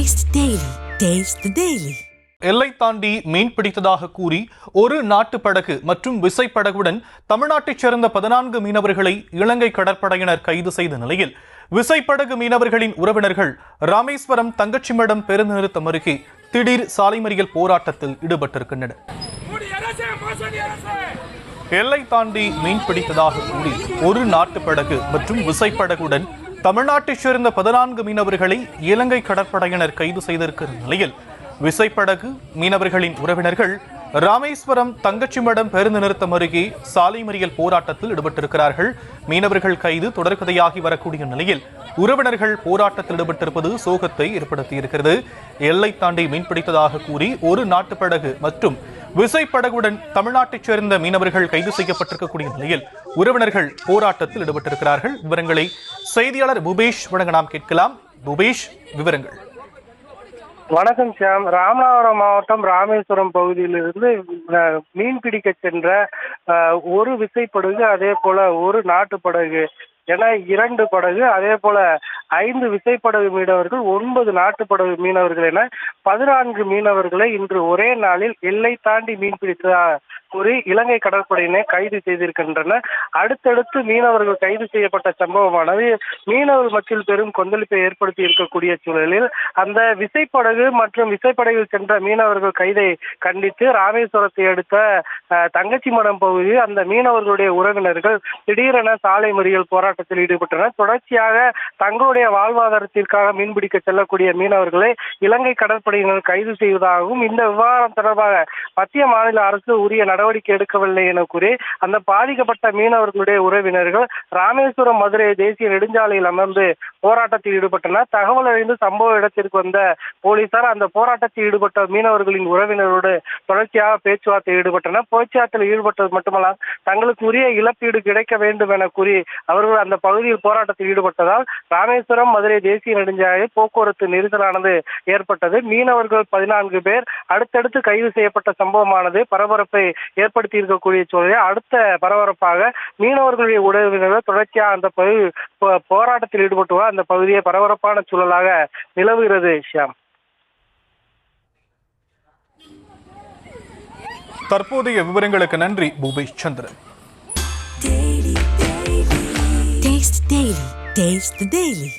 Taste the Daily. Taste the Daily. எல்லை தாண்டி மீன் பிடித்ததாக கூறி ஒரு நாட்டு படகு மற்றும் விசைப்படகுடன் தமிழ்நாட்டைச் சேர்ந்த 14 மீனவர்களை இலங்கை கடற்படையினர் கைது செய்த நிலையில் விசைப்படகு மீனவர்களின் உறவினர்கள் ராமேஸ்வரம் தங்கச்சிமடம் பேருந்து நிறுத்தம் அருகே திடீர் சாலை மறியல் போராட்டத்தில் ஈடுபட்டிருக்கின்றனர். எல்லை தாண்டி மீன் பிடித்ததாக கூறி ஒரு நாட்டு படகு மற்றும் விசைப்படகுடன் தமிழ்நாட்டைச் சேர்ந்த 14 மீனவர்களை இலங்கை கடற்படையினர் கைது செய்திருக்கிற நிலையில் விசைப்படகு மீனவர்களின் உறவினர்கள் ராமேஸ்வரம் தங்கச்சிமடம் பேருந்து நிறுத்தம் அருகே சாலை மறியல் போராட்டத்தில் ஈடுபட்டிருக்கிறார்கள். மீனவர்கள் கைது தொடர்கதையாகி வரக்கூடிய நிலையில் உறவினர்கள் போராட்டத்தில் ஈடுபட்டிருப்பது சோகத்தை ஏற்படுத்தியிருக்கிறது. எல்லை தாண்டி மீன்பிடித்ததாக கூறி ஒரு நாட்டு படகு மற்றும் விசைப்படகுடன் தமிழ்நாட்டைச் சேர்ந்த மீனவர்கள் கைது செய்யப்பட்டிருக்கக்கூடிய நிலையில் உறவினர்கள் போராட்டத்தில் ஈடுபட்டிருக்கிறார்கள். விவரங்களை செய்தியாளர் பூபேஷ் வழங்க நாம் கேட்கலாம். பூபேஷ், விவரங்கள். வணக்கம் ஷியாம். ராமநாதபுரம் மாவட்டம் ராமேஸ்வரம் பகுதியிலிருந்து மீன் பிடிக்க சென்ற ஒரு விசைப்படகு, அதே போல ஒரு நாட்டு படகு என 2 படகு, அதே போல 5 விசைப்படகு மீனவர்கள், 9 நாட்டு படகு மீனவர்கள் என 14 மீனவர்களை இன்று ஒரே நாளில் எல்லை தாண்டி மீன் பிடித்த கூறி இலங்கை கடற்படையினை கைது செய்திருக்கின்றனர். அடுத்தடுத்து மீனவர்கள் கைது செய்யப்பட்ட சம்பவமானது மீனவர்கள் மத்தியில் பெரும் கொந்தளிப்பை ஏற்படுத்தி இருக்கக்கூடிய சூழலில் அந்த விசைப்படகு மற்றும் விசைப்படகில் சென்ற மீனவர்கள் கைதை கண்டித்து ராமேஸ்வரத்தை அடுத்த தங்கச்சிமடம் பகுதியில் அந்த மீனவர்களுடைய உறவினர்கள் திடீரென சாலை மறியல் போராட்டத்தில் ஈடுபட்டனர். தொடர்ச்சியாக தங்களுடைய வாழ்வாதாரத்திற்காக மீன்பிடிக்க செல்லக்கூடிய மீனவர்களை இலங்கை கடற்படையினர் கைது செய்வதாகவும் இந்த விவகாரம் தொடர்பாக மத்திய மாநில அரசு உரிய நடவடிக்கை எடுக்கவில்லை என கூறி அந்த பாதிக்கப்பட்ட மீனவர்களுடைய உறவினர்கள் ராமேஸ்வரம் மதுரை தேசிய நெடுஞ்சாலையில் அமர்ந்து போராட்டத்தில் ஈடுபட்டனர். தகவல் அறிந்து சம்பவ இடத்திற்கு வந்த போலீசார் அந்த போராட்டத்தில் ஈடுபட்ட மீனவர்களின் உறவினரோடு தொடர்ச்சியாக பேச்சுவார்த்தை ஈடுபட்டனர். பேச்சுவார்த்தையில் ஈடுபட்டது மட்டுமல்லாமல் தங்களுக்கு உரிய இழப்பீடு கிடைக்க வேண்டும் என கூறி அவர்கள் அந்த பகுதியில் போராட்டத்தில் ஈடுபட்டதால் ராமேஸ்வரம் மதுரை தேசிய நெடுஞ்சாலையில் போக்குவரத்து நெரிசலானது ஏற்பட்டது. மீனவர்கள் 14 பேர் அடுத்தடுத்து கைது செய்யப்பட்ட சம்பவமானது பரபரப்பை ஏற்படுத்தி இருக்கக்கூடிய சூழலில் அடுத்த பரபரப்பாக மீனவர்களுடைய உறவினர்கள் தொடர்ச்சியாக அந்த போராட்டத்தில் ஈடுபட்டுவார் அந்த பகுதியை பரபரப்பான சூழலாக நிலவுகிறது. ஷியாம், தற்போதைய விவரங்களுக்கு நன்றி பூபேஷ் சந்திரன். Taste the Daily.